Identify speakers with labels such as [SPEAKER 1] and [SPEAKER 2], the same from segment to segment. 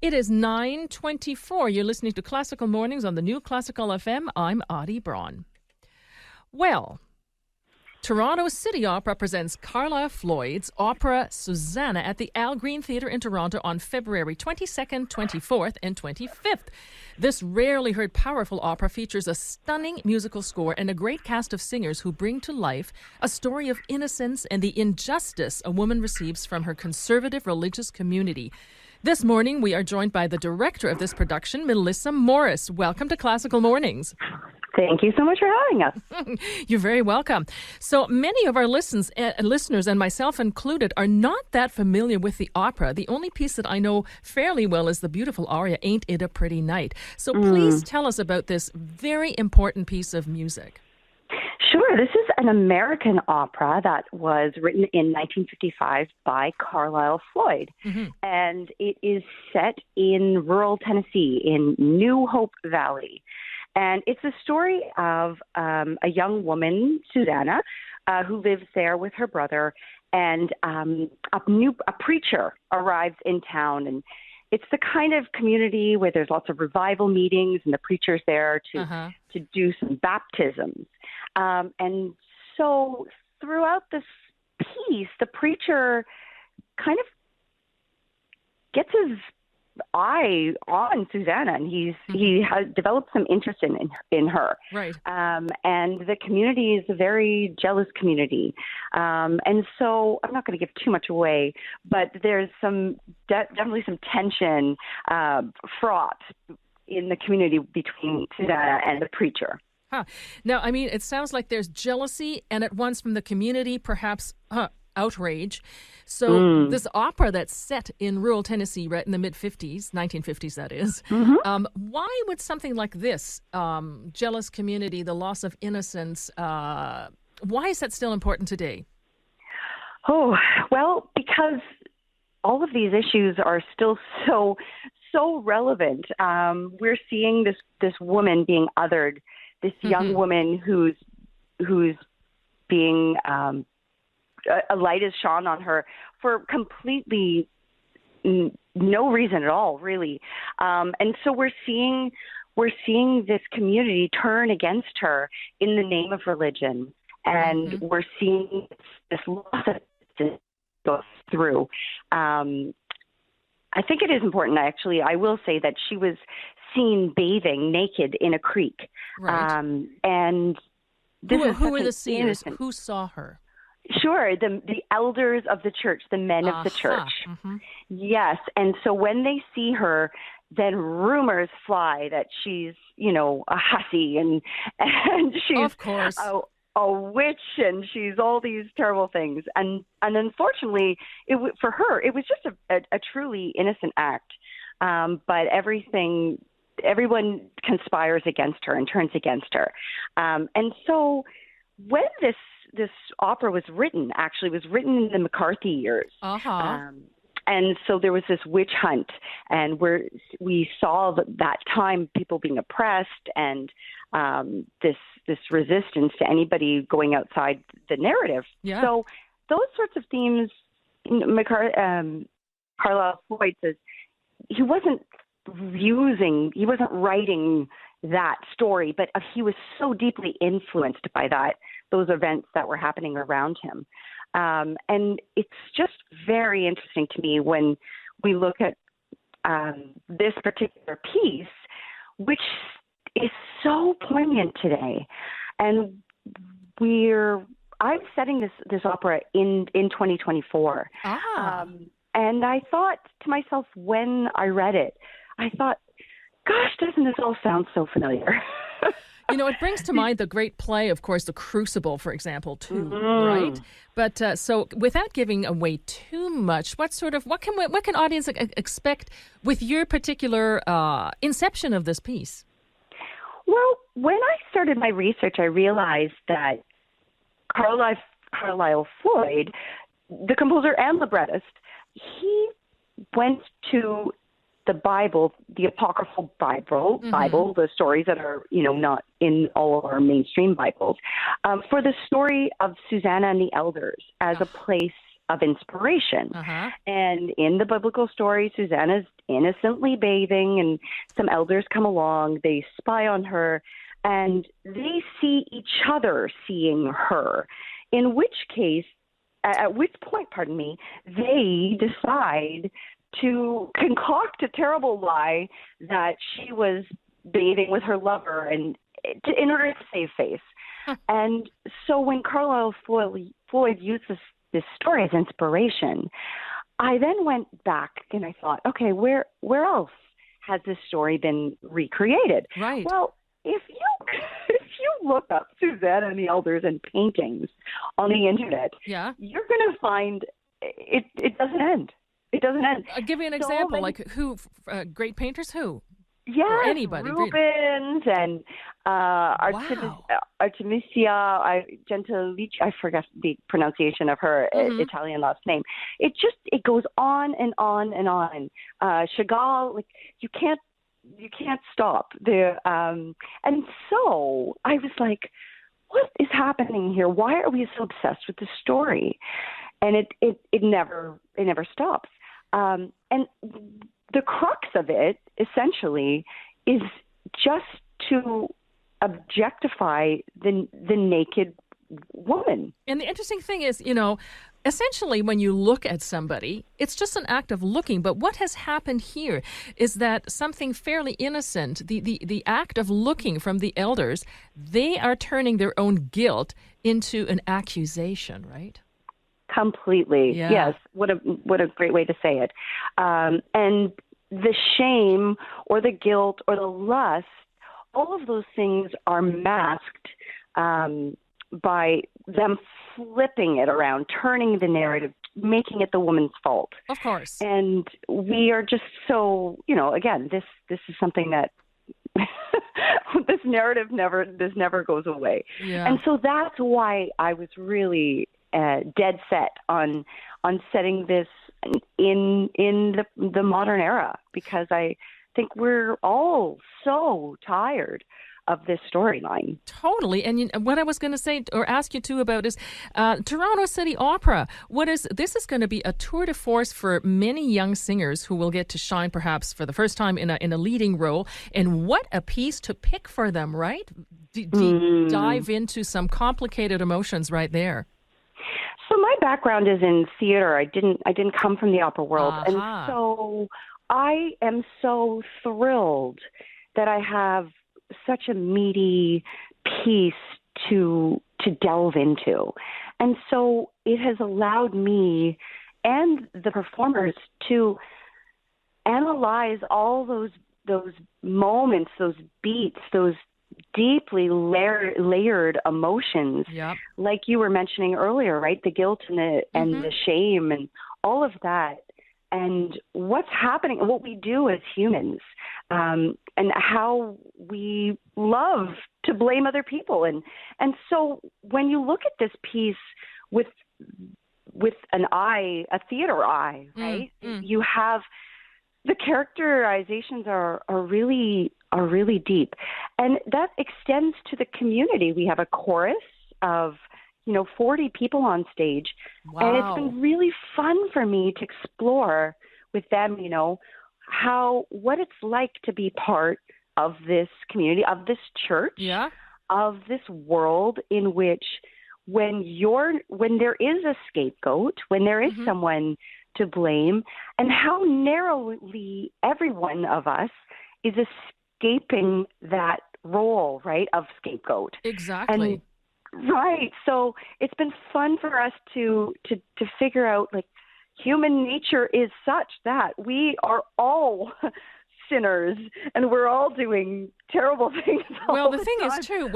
[SPEAKER 1] It is 9:24. You're listening to Classical Mornings on the new Classical FM. I'm Audie Braun. Well, Toronto City Opera presents Carlisle Floyd's opera Susannah at the Al Green Theatre in Toronto on February 22nd, 24th, and 25th. This rarely heard powerful opera features a stunning musical score and a great cast of singers who bring to life a story of innocence and the injustice a woman receives from her conservative religious community. This morning, we are joined by the director of this production, Melissa Morris. Welcome to Classical Mornings.
[SPEAKER 2] Thank you so much for having us.
[SPEAKER 1] You're very welcome. So many of our listeners, and myself included, are not that familiar with the opera. The only piece that I know fairly well is the beautiful aria, Ain't It a Pretty Night? So please tell us about this very important piece of music.
[SPEAKER 2] Sure. This is an American opera that was written in 1955 by Carlisle Floyd. And it is set in rural Tennessee, in New Hope Valley. And it's a story of a young woman, Susannah, who lives there with her brother, and a preacher arrives in town. And it's the kind of community where there's lots of revival meetings, and the preacher's there to do some baptisms. And so throughout this piece, the preacher kind of gets his eye on Susannah, and he has developed some interest in her.
[SPEAKER 1] Right.
[SPEAKER 2] And the community is a very jealous community. And so I'm not going to give too much away, but there's definitely some tension fraught in the community between Susannah and the preacher.
[SPEAKER 1] Now, I mean, it sounds like there's jealousy and at once from the community, perhaps outrage. So this opera that's set in rural Tennessee, right in the mid-50s, 1950s that is, why would something like this, jealous community, the loss of innocence, why is that still important today?
[SPEAKER 2] Oh, well, because all of these issues are still so relevant. We're seeing this woman being othered, this young woman who's being a light is shone on her for completely no reason at all, really. And so we're seeing this community turn against her in the name of religion, and we're seeing this loss of go through. I think it is important, actually. I will say that she was seen bathing naked in a creek.
[SPEAKER 1] Right.
[SPEAKER 2] And
[SPEAKER 1] who were the seers? Who saw her?
[SPEAKER 2] Sure, the elders of the church, the men of the church. Yes, and so when they see her, then rumors fly that she's, a hussy and she's
[SPEAKER 1] of course
[SPEAKER 2] a witch, and she's all these terrible things. And unfortunately, for her, it was just a truly innocent act. But everyone conspires against her and turns against her. And so when this opera was written, in the McCarthy years. And so there was this witch hunt, and we saw that time people being oppressed, and this resistance to anybody going outside the narrative.
[SPEAKER 1] Yeah.
[SPEAKER 2] So those sorts of themes, Carlisle Floyd says he wasn't writing that story, but he was so deeply influenced by those events that were happening around him. And it's just very interesting to me when we look at this particular piece, which is so poignant today. And I'm setting this opera in 2024. And I thought to myself when I read it, I thought, gosh, doesn't this all sound so familiar?
[SPEAKER 1] It brings to mind the great play, of course, The Crucible, for example, too, right? But so without giving away too much, what can audience expect with your particular inception of this piece?
[SPEAKER 2] Well, when I started my research, I realized that Carlisle Floyd, the composer and librettist, he went to the Bible, the apocryphal Bible, the stories that are, not in all of our mainstream Bibles, for the story of Susannah and the elders as a place of inspiration.
[SPEAKER 1] Uh-huh.
[SPEAKER 2] And in the biblical story, Susannah's innocently bathing, and some elders come along. They spy on her, and they see each other seeing her. In which case, at which point, they decide to concoct a terrible lie that she was bathing with her lover, and in order to save face. And so when Carlisle Floyd used this story as inspiration, I then went back and I thought, okay, where else has this story been recreated?
[SPEAKER 1] Right.
[SPEAKER 2] Well, if you look up Susannah and the Elders and paintings on the internet,
[SPEAKER 1] Yeah.
[SPEAKER 2] you're going to find it doesn't end. It doesn't end.
[SPEAKER 1] Give me an example, like who, great painters, who?
[SPEAKER 2] Yeah,
[SPEAKER 1] or anybody.
[SPEAKER 2] Rubens and Artemisia Gentilici. I forget the pronunciation of her Italian last name. It goes on and on and on. Chagall, like you can't stop there. And so I was like, what is happening here? Why are we so obsessed with this story? And it never stops. And the crux of it, essentially, is just to objectify the naked woman.
[SPEAKER 1] And the interesting thing is, essentially when you look at somebody, it's just an act of looking. But what has happened here is that something fairly innocent, the act of looking from the elders, they are turning their own guilt into an accusation, right?
[SPEAKER 2] Completely.
[SPEAKER 1] Yeah.
[SPEAKER 2] Yes. What a great way to say it. And the shame or the guilt or the lust, all of those things are masked by them flipping it around, turning the narrative, making it the woman's fault.
[SPEAKER 1] Of course.
[SPEAKER 2] And we are just so, again, this is something that this narrative never goes away.
[SPEAKER 1] Yeah.
[SPEAKER 2] And so that's why I was really dead set on setting this in the modern era, because I think we're all so tired of this storyline.
[SPEAKER 1] Totally. And what I was going to say or ask you too about is Toronto City Opera. This is going to be a tour de force for many young singers who will get to shine perhaps for the first time in a leading role. And what a piece to pick for them, right? Dive into some complicated emotions right there.
[SPEAKER 2] So my background is in theater. I didn't come from the opera world.
[SPEAKER 1] Uh-huh.
[SPEAKER 2] And so I am so thrilled that I have such a meaty piece to delve into. And so it has allowed me and the performers to analyze all those moments, those beats, those deeply layered emotions,
[SPEAKER 1] Yep.
[SPEAKER 2] like you were mentioning earlier, right? The guilt and the shame and all of that, and what's happening, what we do as humans, and how we love to blame other people, and so when you look at this piece with an eye, a theater eye, right? You have the characterizations are really deep. And that extends to the community. We have a chorus of, 40 people on stage.
[SPEAKER 1] Wow.
[SPEAKER 2] And it's been really fun for me to explore with them, what it's like to be part of this community, of this church,
[SPEAKER 1] Yeah.
[SPEAKER 2] of this world in which when there is a scapegoat, when there is someone to blame, and how narrowly every one of us is escaping that role, right, of scapegoat.
[SPEAKER 1] Exactly.
[SPEAKER 2] Right. So it's been fun for us to figure out, like, human nature is such that we are all sinners and we're all doing terrible things.
[SPEAKER 1] Well, the thing is, too,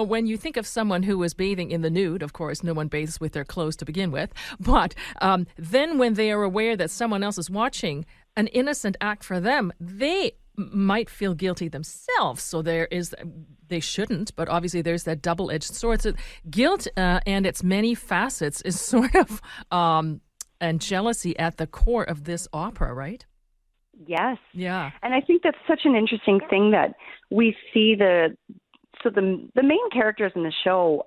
[SPEAKER 1] when you think of someone who is bathing in the nude, of course, no one bathes with their clothes to begin with. But then when they are aware that someone else is watching, an innocent act for them, they might feel guilty themselves. So they shouldn't, but obviously there's that double-edged sword. So guilt and its many facets is sort of, and jealousy at the core of this opera, right?
[SPEAKER 2] Yes.
[SPEAKER 1] Yeah.
[SPEAKER 2] And I think that's such an interesting thing that we see the main characters in the show,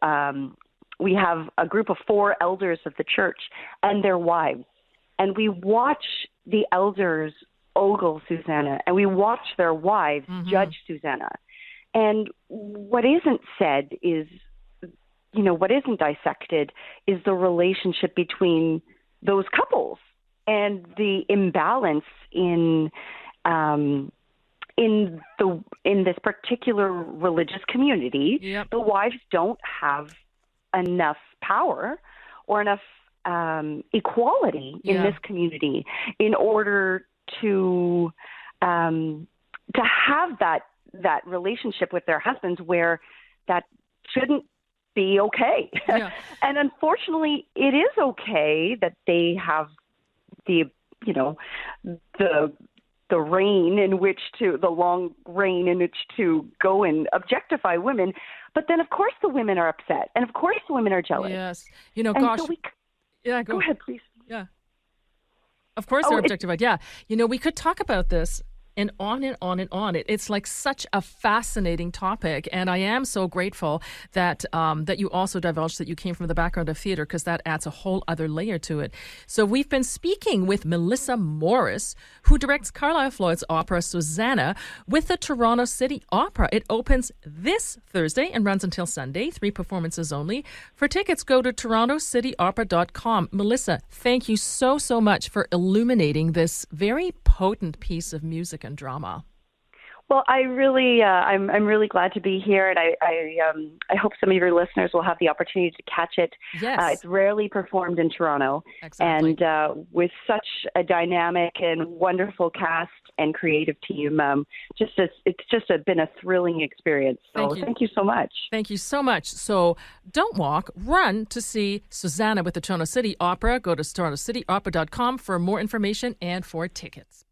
[SPEAKER 2] we have a group of 4 elders of the church and their wives. And we watch the elders ogle Susannah, and we watch their wives judge Susannah. And what isn't said is, what isn't dissected is the relationship between those couples and the imbalance in this particular religious community.
[SPEAKER 1] Yep.
[SPEAKER 2] The wives don't have enough power or enough equality in this community in order to have that relationship with their husbands, where that shouldn't be okay.
[SPEAKER 1] Yeah.
[SPEAKER 2] And unfortunately, it is okay that they have the long reign in which to go and objectify women. But then, of course, the women are upset, and of course, the women are jealous.
[SPEAKER 1] Yes.
[SPEAKER 2] Go ahead, please.
[SPEAKER 1] Yeah. Of course, they're objectified. Yeah. We could talk about this and on and on and on. It's like such a fascinating topic, and I am so grateful that that you also divulged that you came from the background of theater, because that adds a whole other layer to it. So we've been speaking with Melissa Morris, who directs Carlisle Floyd's opera Susannah with the Toronto City Opera. It opens this Thursday and runs until Sunday, 3 performances only. For tickets, go to torontocityopera.com. Melissa, thank you so much for illuminating this very potent piece of music and drama.
[SPEAKER 2] Well, I'm really glad to be here, and I hope some of your listeners will have the opportunity to catch it.
[SPEAKER 1] Yes.
[SPEAKER 2] It's rarely performed in Toronto,
[SPEAKER 1] exactly.
[SPEAKER 2] And with such a dynamic and wonderful cast and creative team, it's been a thrilling experience. So thank you so much.
[SPEAKER 1] Thank you so much. So don't walk, run to see Susannah with the Toronto City Opera. Go to torontocityopera.com for more information and for tickets.